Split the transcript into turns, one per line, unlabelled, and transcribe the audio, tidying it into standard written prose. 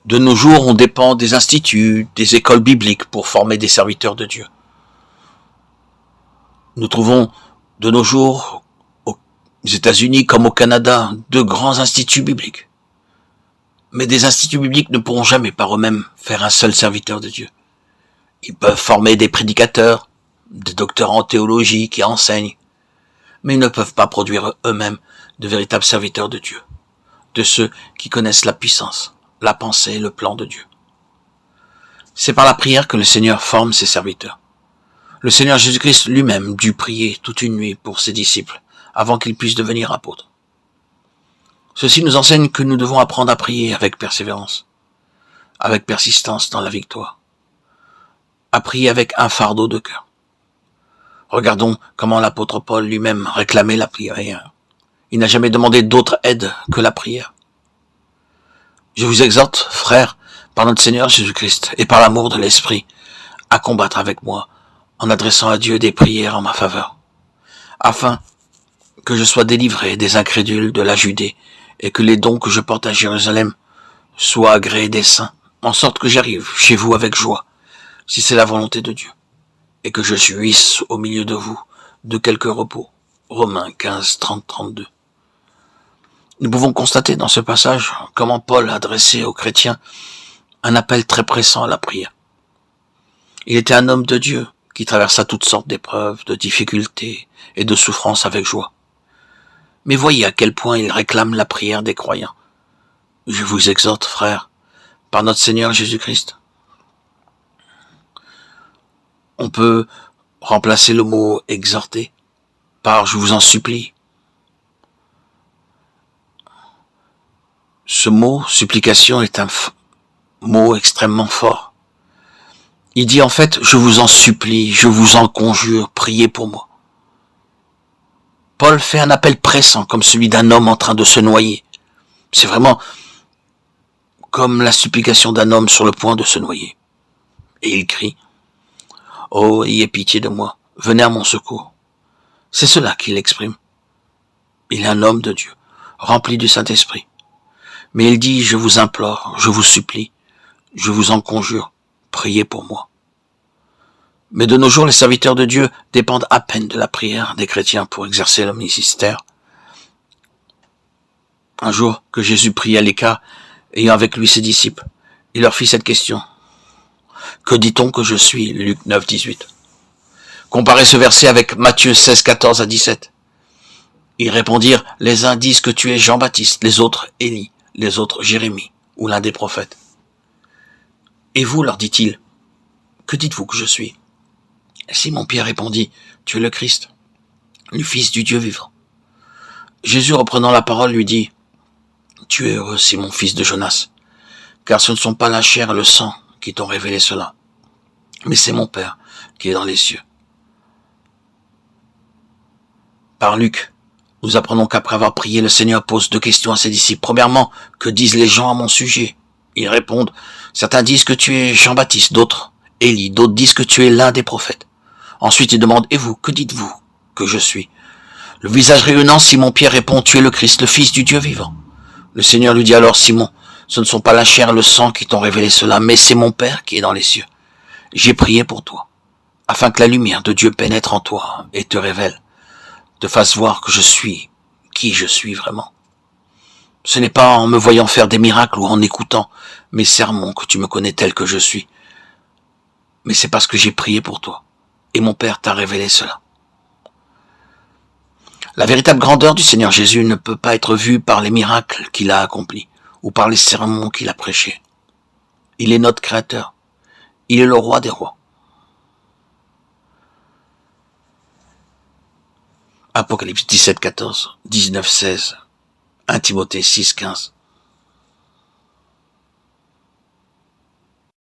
De nos jours, on dépend des instituts, des écoles bibliques pour former des serviteurs de Dieu. Nous trouvons de nos jours, aux États-Unis comme au Canada, de grands instituts bibliques. Mais des instituts bibliques ne pourront jamais par eux-mêmes faire un seul serviteur de Dieu. Ils peuvent former des prédicateurs, des docteurs en théologie qui enseignent, mais ils ne peuvent pas produire eux-mêmes de véritables serviteurs de Dieu, de ceux qui connaissent la puissance, la pensée et le plan de Dieu. C'est par la prière que le Seigneur forme ses serviteurs. Le Seigneur Jésus-Christ lui-même dut prier toute une nuit pour ses disciples avant qu'ils puissent devenir apôtres. Ceci nous enseigne que nous devons apprendre à prier avec persévérance, avec persistance dans la victoire, à prier avec un fardeau de cœur. Regardons comment l'apôtre Paul lui-même réclamait la prière. Il n'a jamais demandé d'autre aide que la prière. Je vous exhorte, frères, par notre Seigneur Jésus-Christ et par l'amour de l'Esprit, à combattre avec moi en adressant à Dieu des prières en ma faveur, afin que je sois délivré des incrédules de la Judée et que les dons que je porte à Jérusalem soient agréés des saints, en sorte que j'arrive chez vous avec joie, si c'est la volonté de Dieu, et que je jouisse au milieu de vous de quelque repos. Romains 15, 30, 32. Nous pouvons constater dans ce passage comment Paul adressait aux chrétiens un appel très pressant à la prière. Il était un homme de Dieu qui traversa toutes sortes d'épreuves, de difficultés et de souffrances avec joie. Mais voyez à quel point il réclame la prière des croyants. Je vous exhorte, frères, par notre Seigneur Jésus-Christ. On peut remplacer le mot exhorter par je vous en supplie. Ce mot supplication est un mot extrêmement fort. Il dit en fait je vous en supplie, je vous en conjure, priez pour moi. Paul fait un appel pressant comme celui d'un homme en train de se noyer. C'est vraiment comme la supplication d'un homme sur le point de se noyer. Et il crie « Oh, ayez pitié de moi, venez à mon secours ». C'est cela qu'il exprime. Il est un homme de Dieu, rempli du Saint-Esprit. Mais il dit « Je vous implore, je vous supplie, je vous en conjure, priez pour moi ». Mais de nos jours, les serviteurs de Dieu dépendent à peine de la prière des chrétiens pour exercer leur ministère. Un jour que Jésus prit à l'écart, ayant avec lui ses disciples, il leur fit cette question. Que dit-on que je suis? Luc 9, 18. Comparez ce verset avec Matthieu 16, 14 à 17. Ils répondirent, les uns disent que tu es Jean-Baptiste, les autres Élie, les autres Jérémie, ou l'un des prophètes. Et vous, leur dit-il, que dites-vous que je suis? Simon-Pierre répondit, tu es le Christ, le Fils du Dieu vivant. Jésus, reprenant la parole, lui dit, tu es heureux, Simon, fils de Jonas, car ce ne sont pas la chair et le sang qui t'ont révélé cela, mais c'est mon Père qui est dans les cieux. Par Luc, nous apprenons qu'après avoir prié, le Seigneur pose deux questions à ses disciples. Premièrement, que disent les gens à mon sujet? Ils répondent, certains disent que tu es Jean-Baptiste, d'autres Élie, d'autres disent que tu es l'un des prophètes. Ensuite, il demande, et vous, que dites-vous que je suis? Le visage rayonnant, Simon-Pierre répond, tu es le Christ, le Fils du Dieu vivant. Le Seigneur lui dit alors, Simon, ce ne sont pas la chair et le sang qui t'ont révélé cela, mais c'est mon Père qui est dans les cieux. J'ai prié pour toi, afin que la lumière de Dieu pénètre en toi et te révèle, te fasse voir que je suis qui je suis vraiment. Ce n'est pas en me voyant faire des miracles ou en écoutant mes sermons que tu me connais tel que je suis, mais c'est parce que j'ai prié pour toi. Et mon Père t'a révélé cela. La véritable grandeur du Seigneur Jésus ne peut pas être vue par les miracles qu'il a accomplis ou par les sermons qu'il a prêchés. Il est notre Créateur. Il est le roi des rois. Apocalypse 17, 14, 19, 16, 1 Timothée 6, 15.